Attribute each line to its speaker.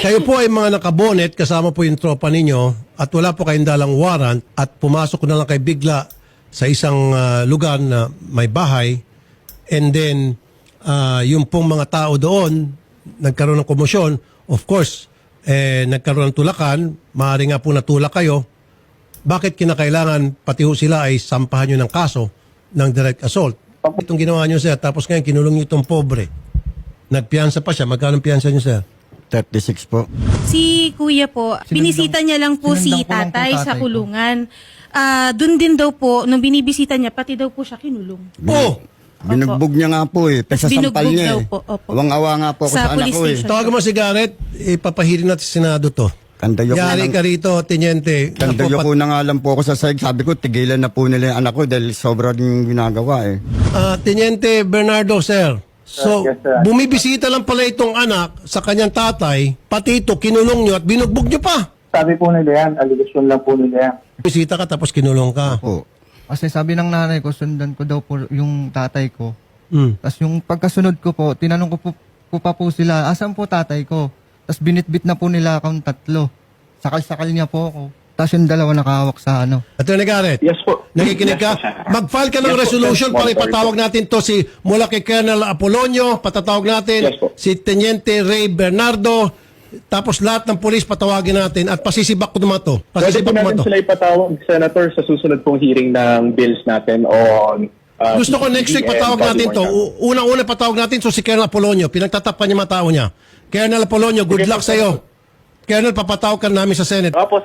Speaker 1: Kayo po ay mga nakabonet, kasama po yung tropa ninyo at wala po kayong dalang warrant at pumasok na lang kayo bigla sa isang lugar na may bahay and then yung pong mga tao doon nagkaroon ng komosyon, of course, nagkaroon ng tulakan, maaari nga po natulak kayo. Bakit kinakailangan pati ho sila ay sampahan nyo ng kaso ng direct assault? Itong ginawa nyo, sir, tapos ngayon kinulong nyo itong pobre. Nagpiyansa pa siya. Magkano ang piyansa nyo, sir?
Speaker 2: 36 po.
Speaker 3: Si kuya po, binisita niya lang po si
Speaker 4: sinundan ko lang po
Speaker 3: tatay sa
Speaker 4: tatay ko.
Speaker 3: kulungan. Doon din daw po, nung binibisita niya, pati daw po siya kinulong.
Speaker 1: Oh!
Speaker 2: Binugbog niya nga po eh. Pesasampal
Speaker 3: Binugbog
Speaker 2: niya
Speaker 3: daw
Speaker 2: eh.
Speaker 3: po, opo.
Speaker 2: Awang-awa nga po ako
Speaker 3: Sa
Speaker 2: sa anak
Speaker 3: police
Speaker 2: ko eh.
Speaker 3: station.
Speaker 1: Tawagan mo si Garrett, ipapahirin natin sa Senado to.
Speaker 2: Kandayo ko
Speaker 1: Yari
Speaker 2: nang-
Speaker 1: ka rito, Teniente.
Speaker 2: Kandayo ko na nga lang po ako sa side. Sabi ko, tigilan na po nila yung anak ko dahil sobra din ginagawa eh.
Speaker 1: Teniente Bernardo, sir. So,
Speaker 5: Yes, sir.
Speaker 1: bumibisita lang pala itong anak sa kanyang tatay, pati ito, kinulong nyo at binugbog nyo pa.
Speaker 5: Sabi po nila yan, aligasyon lang po nila yan.
Speaker 1: Bisita ka tapos kinulong ka.
Speaker 2: Po.
Speaker 4: Kasi sabi ng nanay ko, sundan ko daw po yung tatay ko.
Speaker 1: Mm.
Speaker 4: Tapos yung pagkasunod ko po, tinanong ko pa po sila, asan po tatay ko? Tapos binitbit na po nila akong tatlo. Sakal-sakal niya po ako. Tapos yung dalawa nakahawak sa ano.
Speaker 1: Attorney Garrett,
Speaker 5: Yes po.
Speaker 1: nakikinig ka?
Speaker 5: Yes po, sir.
Speaker 1: Mag-file ka ng
Speaker 5: Yes po,
Speaker 1: resolution
Speaker 5: sir.
Speaker 1: para
Speaker 5: Monitor
Speaker 1: ipatawag natin to si mula kay Colonel Apolonio, patatawag natin
Speaker 5: Yes po.
Speaker 1: si Teniente Ray Bernardo, tapos lahat ng polis patawagin natin at pasisibak ko naman to.
Speaker 5: Pwede po
Speaker 1: Pasisibak ko naman
Speaker 5: natin
Speaker 1: to.
Speaker 5: sila ipatawag, Senator, sa susunod pong hearing ng bills natin on...
Speaker 1: Gusto ko next week patawag natin to. Unang-una patawag natin so si Colonel Apolonio. Pinagtatapan niya mga tao niya. Colonel Apolonio, good
Speaker 5: Sige
Speaker 1: luck
Speaker 5: po,
Speaker 1: sa iyo. Colonel, papatawag ka namin sa Senate.
Speaker 5: Opo,